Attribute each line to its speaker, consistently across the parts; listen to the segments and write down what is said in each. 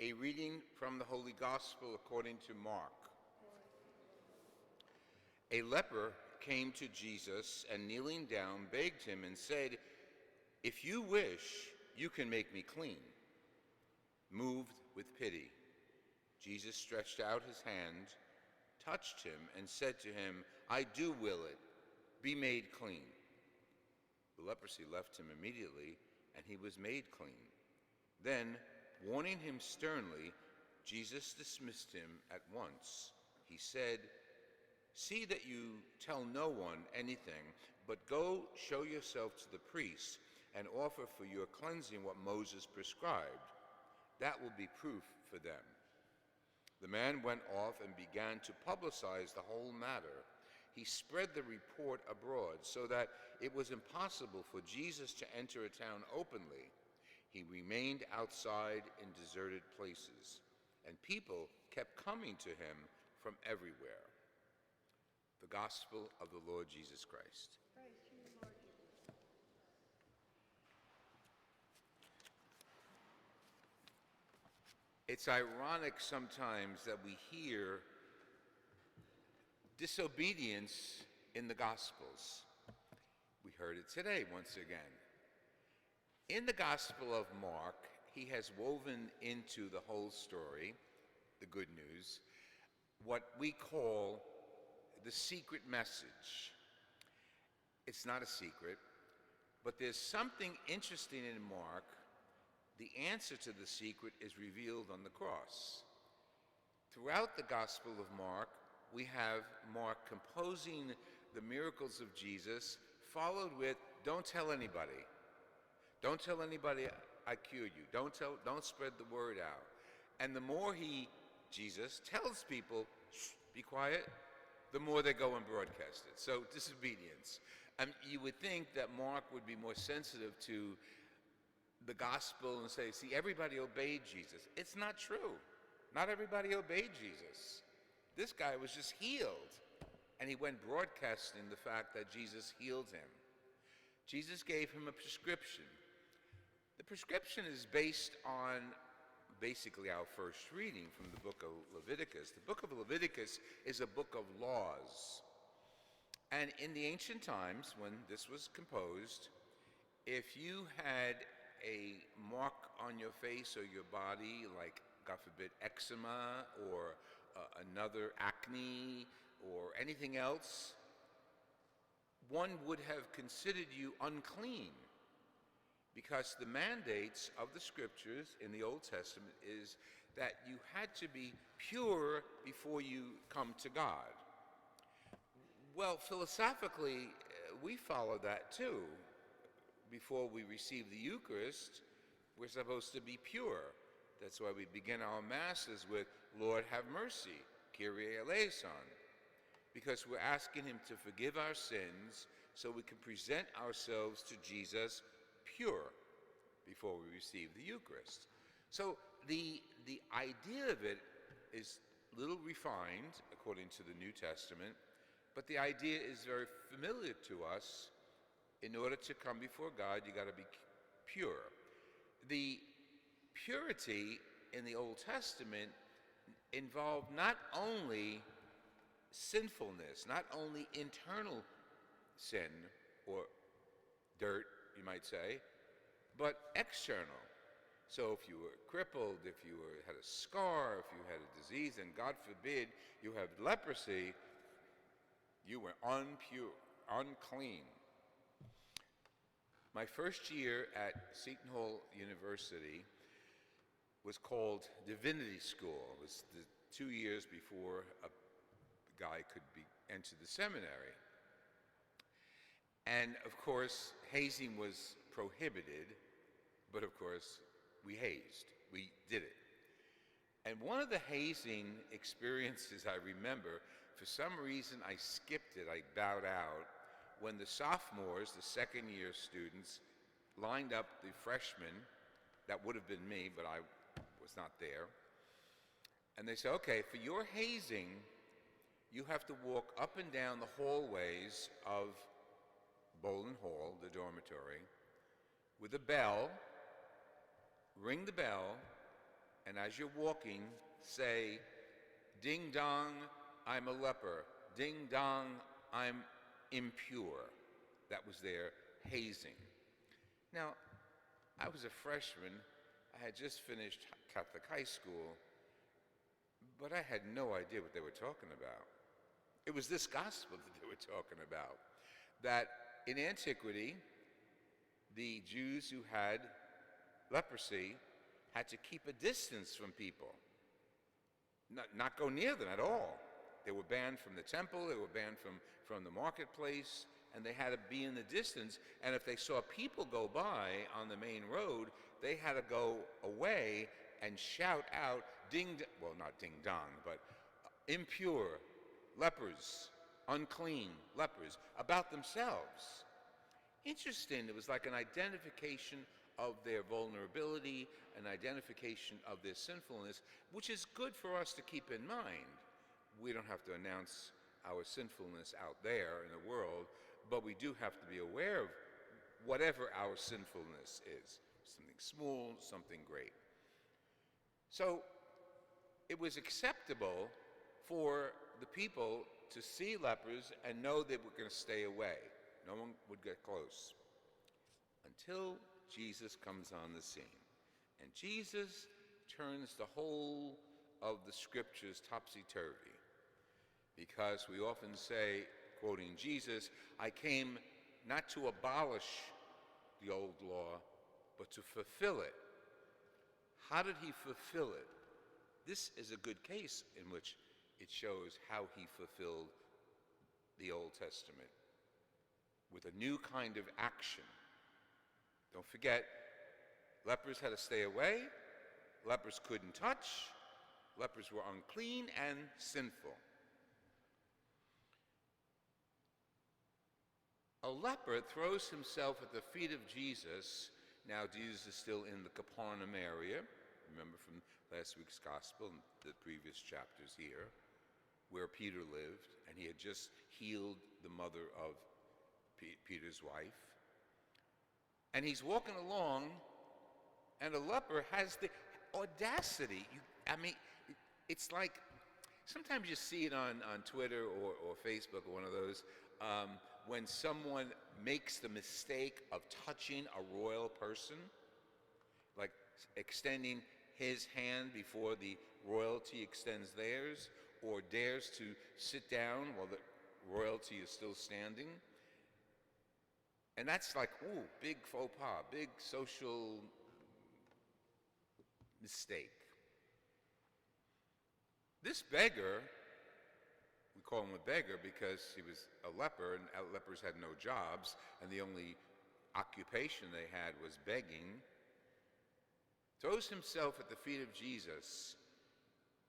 Speaker 1: A reading from the Holy Gospel according to Mark. A leper came to Jesus and kneeling down begged him and said, "If you wish, you can make me clean." Moved with pity, Jesus stretched out his hand, touched him, and said to him, "I do will it. Be made clean." The leprosy left him immediately, and he was made clean. Then, warning him sternly, Jesus dismissed him at once. He said, "See that you tell no one anything, but go show yourself to the priest and offer for your cleansing what Moses prescribed. That will be proof for them." The man went off and began to publicize the whole matter. He spread the report abroad so that it was impossible for Jesus to enter a town openly. He remained outside in deserted places, and people kept coming to him from everywhere. The Gospel of the Lord Jesus Christ.
Speaker 2: Praise to you, Lord Jesus.
Speaker 1: It's ironic sometimes that we hear disobedience in the Gospels. We heard it today once again. In the Gospel of Mark, he has woven into the whole story, the good news, what we call the secret message. It's not a secret, but there's something interesting in Mark. The answer to the secret is revealed on the cross. Throughout the Gospel of Mark, we have Mark composing the miracles of Jesus, followed with, "Don't tell anybody. Don't tell anybody I cured you. Don't spread the word out." And the more Jesus tells people, "Shh, be quiet," the more they go and broadcast it. So disobedience. You would think that Mark would be more sensitive to the gospel and say, see, everybody obeyed Jesus. It's not true. Not everybody obeyed Jesus. This guy was just healed, and he went broadcasting the fact that Jesus healed him. Jesus gave him a prescription. The prescription is based on basically our first reading from the book of Leviticus. The book of Leviticus is a book of laws. And in the ancient times, when this was composed, if you had a mark on your face or your body, like, God forbid, eczema or another acne or anything else, one would have considered you unclean, because the mandates of the scriptures in the Old Testament is that you had to be pure before you come to God. Well, philosophically, we follow that too. Before we receive the Eucharist, we're supposed to be pure. That's why we begin our masses with, "Lord, have mercy, Kyrie eleison," because we're asking him to forgive our sins so we can present ourselves to Jesus pure before we receive the Eucharist. So the idea of it is a little refined according to the New Testament, but the idea is very familiar to us. In order to come before God, you got to be pure. The purity in the Old Testament involved not only sinfulness, not only internal sin or dirt, you might say, but external. So if you were crippled, if you had a scar, if you had a disease, and God forbid you have leprosy, you were impure, unclean. My first year at Seton Hall University was called Divinity School. It was the 2 years before a guy could enter the seminary. And of course, hazing was prohibited, but of course, we hazed. We did it. And one of the hazing experiences I remember, for some reason I skipped it, I bowed out, when the sophomores, the second year students, lined up the freshmen. That would have been me, but I was not there. And they said, "Okay, for your hazing, you have to walk up and down the hallways of Boland Hall, the dormitory, with a bell, ring the bell, and as you're walking, say, "Ding dong, I'm a leper. Ding dong, I'm impure." That was their hazing. Now, I was a freshman. I had just finished Catholic high school, but I had no idea what they were talking about. It was this gospel that they were talking about, that in antiquity, the Jews who had leprosy had to keep a distance from people, not go near them at all. They were banned from the temple, they were banned from the marketplace, and they had to be in the distance. And if they saw people go by on the main road, they had to go away and shout out, well, not ding dong, but impure, lepers, unclean, lepers, about themselves. Interesting, it was like an identification of their vulnerability, an identification of their sinfulness, which is good for us to keep in mind. We don't have to announce our sinfulness out there in the world, but we do have to be aware of whatever our sinfulness is, something small, something great. So it was acceptable for the people to see lepers and know they were going to stay away. No one would get close until Jesus comes on the scene. And Jesus turns the whole of the scriptures topsy-turvy, because we often say, quoting Jesus, "I came not to abolish the old law, but to fulfill it." How did he fulfill it? This is a good case in which it shows how he fulfilled the Old Testament with a new kind of action. Don't forget, lepers had to stay away, lepers couldn't touch, lepers were unclean and sinful. A leper throws himself at the feet of Jesus. Now Jesus is still in the Capernaum area. Remember from last week's gospel and the previous chapters here, where Peter lived, and he had just healed the mother of Peter's wife. And he's walking along, and a leper has the audacity. It's like, sometimes you see it on Twitter or Facebook or one of those, when someone makes the mistake of touching a royal person, like extending his hand before the royalty extends theirs, or dares to sit down while the royalty is still standing. And that's like, ooh, big faux pas, big social mistake. This beggar, we call him a beggar because he was a leper, and lepers had no jobs, and the only occupation they had was begging, throws himself at the feet of Jesus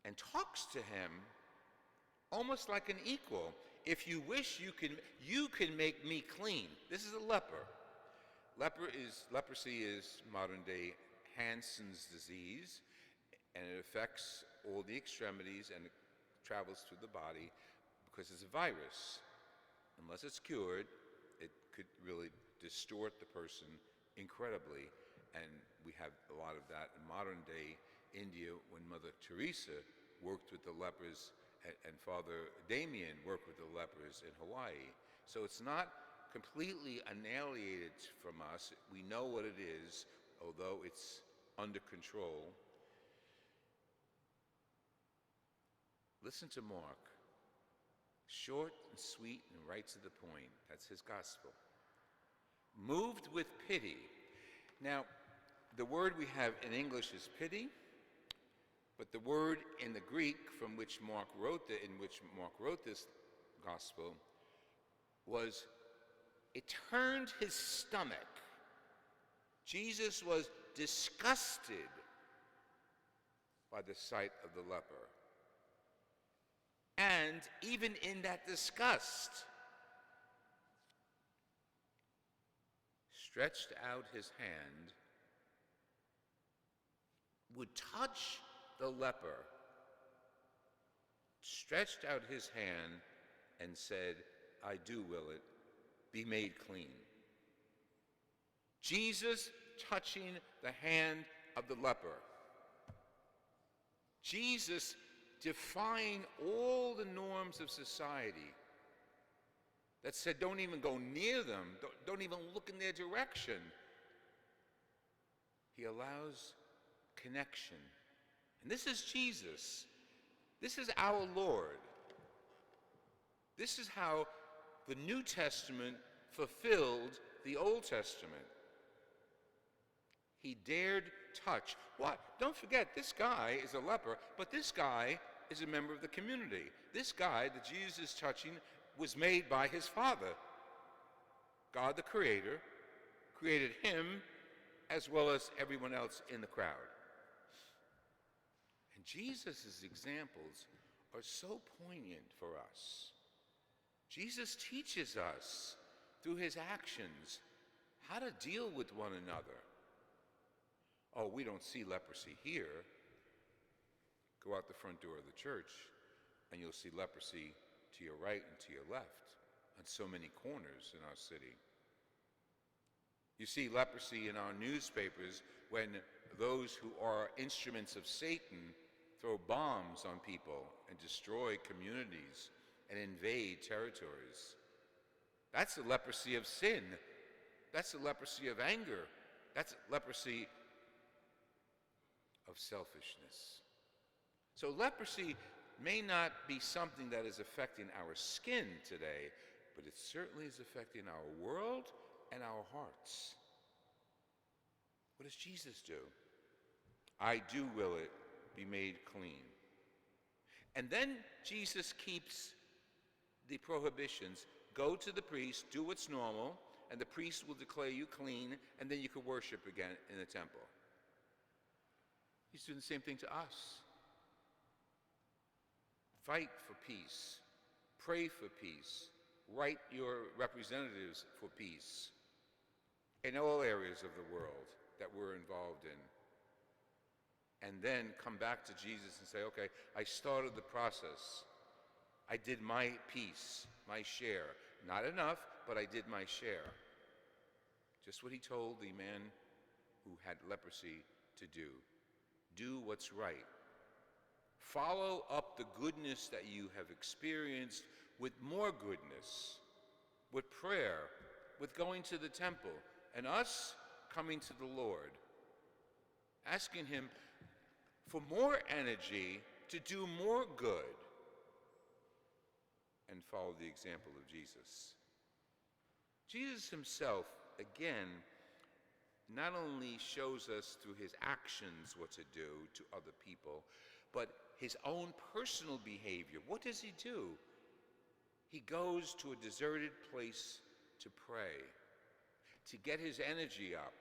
Speaker 1: and talks to him almost like an equal. "If you wish, you can make me clean." This is a leper. Leprosy is modern day Hansen's disease, and it affects all the extremities and it travels through the body because it's a virus. Unless it's cured, it could really distort the person incredibly, and we have a lot of that in modern day India when Mother Teresa worked with the lepers and Father Damien worked with the lepers in Hawaii. So it's not completely annihilated from us. We know what it is, although it's under control. Listen to Mark. Short and sweet and right to the point. That's his gospel. Moved with pity. Now, the word we have in English is pity, but the word in the Greek in which Mark wrote this gospel was, it turned his stomach. Jesus was disgusted by the sight of the leper. And even in that disgust, stretched out his hand, would touch the leper, stretched out his hand and said, "I do will it, be made clean." Jesus touching the hand of the leper. Jesus defying all the norms of society that said don't even go near them, don't even look in their direction. He allows connection. And this is Jesus. This is our Lord. This is how the New Testament fulfilled the Old Testament. He dared touch. What? Don't forget, this guy is a leper, but this guy is a member of the community. This guy that Jesus is touching was made by his Father. God the Creator created him as well as everyone else in the crowd. And Jesus' examples are so poignant for us. Jesus teaches us through his actions how to deal with one another. Oh, we don't see leprosy here. Go out the front door of the church and you'll see leprosy to your right and to your left on so many corners in our city. You see leprosy in our newspapers when those who are instruments of Satan throw bombs on people and destroy communities and invade territories. That's the leprosy of sin. That's the leprosy of anger. That's leprosy of selfishness. So leprosy may not be something that is affecting our skin today, but it certainly is affecting our world and our hearts. What does Jesus do? I do will it be made clean. And then Jesus keeps the prohibitions. Go to the priest, do what's normal, and the priest will declare you clean, and then you can worship again in the temple. He's doing the same thing to us. Fight for peace. Pray for peace. Write your representatives for peace in all areas of the world that we're involved in. And then come back to Jesus and say, okay, I started the process. I did my piece, my share. Not enough, but I did my share. Just what he told the man who had leprosy to do. Do what's right. Follow up the goodness that you have experienced with more goodness, with prayer, with going to the temple, and us coming to the Lord, asking him for more energy to do more good, and follow the example of Jesus. Jesus himself, again, not only shows us through his actions what to do to other people, but his own personal behavior. What does he do? He goes to a deserted place to pray, to get his energy up.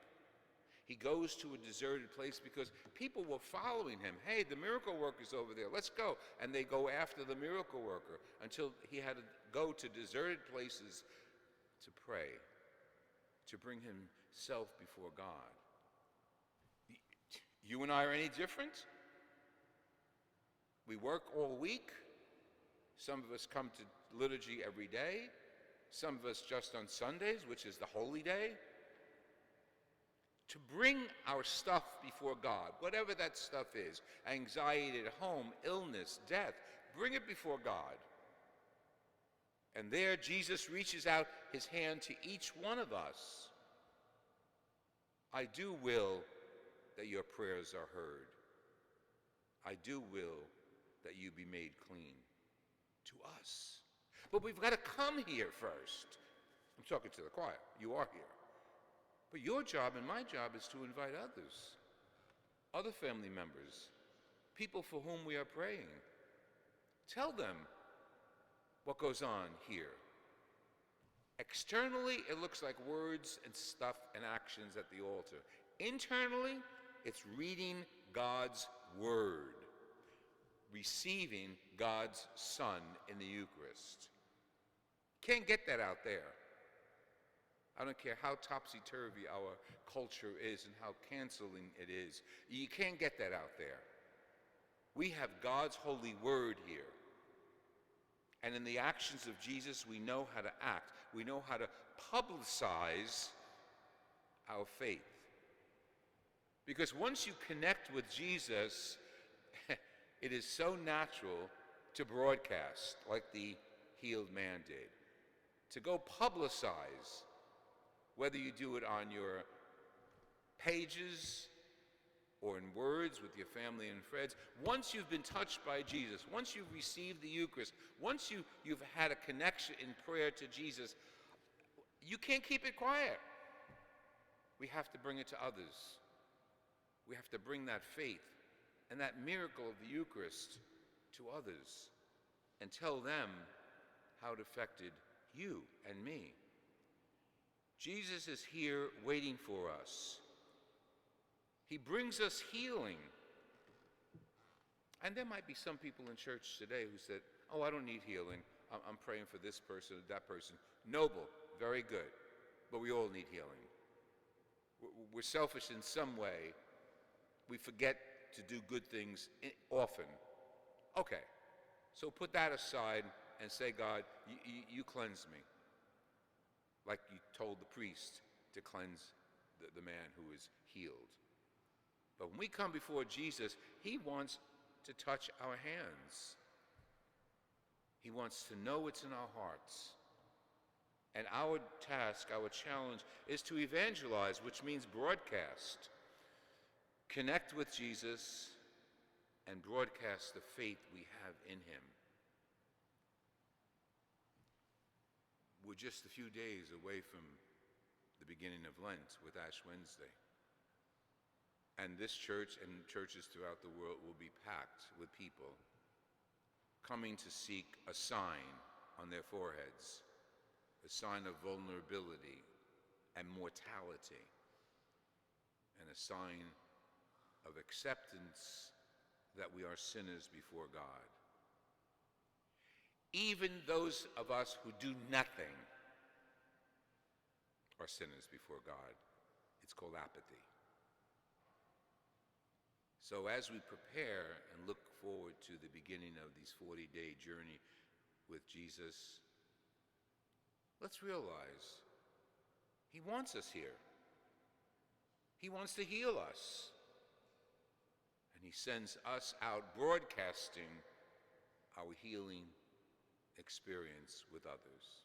Speaker 1: He goes to a deserted place because people were following him. Hey, the miracle worker's over there, let's go. And they go after the miracle worker until he had to go to deserted places to pray, to bring himself before God. You and I are any different? We work all week. Some of us come to liturgy every day. Some of us just on Sundays, which is the holy day. To bring our stuff before God, whatever that stuff is, anxiety at home, illness, death, bring it before God. And there Jesus reaches out his hand to each one of us. I do will that your prayers are heard. I do will that you be made clean. To us. But we've got to come here first. I'm talking to the choir. You are here. But your job and my job is to invite others, other family members, people for whom we are praying. Tell them what goes on here. Externally, it looks like words and stuff and actions at the altar. Internally, it's reading God's word, receiving God's Son in the Eucharist. Can't get that out there. I don't care how topsy-turvy our culture is and how canceling it is. You can't get that out there. We have God's holy word here. And in the actions of Jesus, we know how to act. We know how to publicize our faith. Because once you connect with Jesus, it is so natural to broadcast like the healed man did, to go publicize, whether you do it on your pages or in words with your family and friends. Once you've been touched by Jesus, once you've received the Eucharist, once you've had a connection in prayer to Jesus, you can't keep it quiet. We have to bring it to others. We have to bring that faith and that miracle of the Eucharist to others and tell them how it affected you and me. Jesus is here waiting for us. He brings us healing. And there might be some people in church today who said, oh, I don't need healing. I'm praying for this person or that person. Noble, very good. But we all need healing. We're selfish in some way. We forget to do good things often. Okay, so put that aside and say, God, you cleanse me. Like you told the priest to cleanse the man who is healed. But when we come before Jesus, he wants to touch our hands. He wants to know what's in our hearts. And our task, our challenge, is to evangelize, which means broadcast. Connect with Jesus and broadcast the faith we have in him. We're just a few days away from the beginning of Lent with Ash Wednesday. And this church and churches throughout the world will be packed with people coming to seek a sign on their foreheads, a sign of vulnerability and mortality, and a sign of acceptance that we are sinners before God. Even those of us who do nothing are sinners before God. It's called apathy. So as we prepare and look forward to the beginning of this 40-day journey with Jesus, let's realize he wants us here. He wants to heal us. And he sends us out broadcasting our healing experience with others.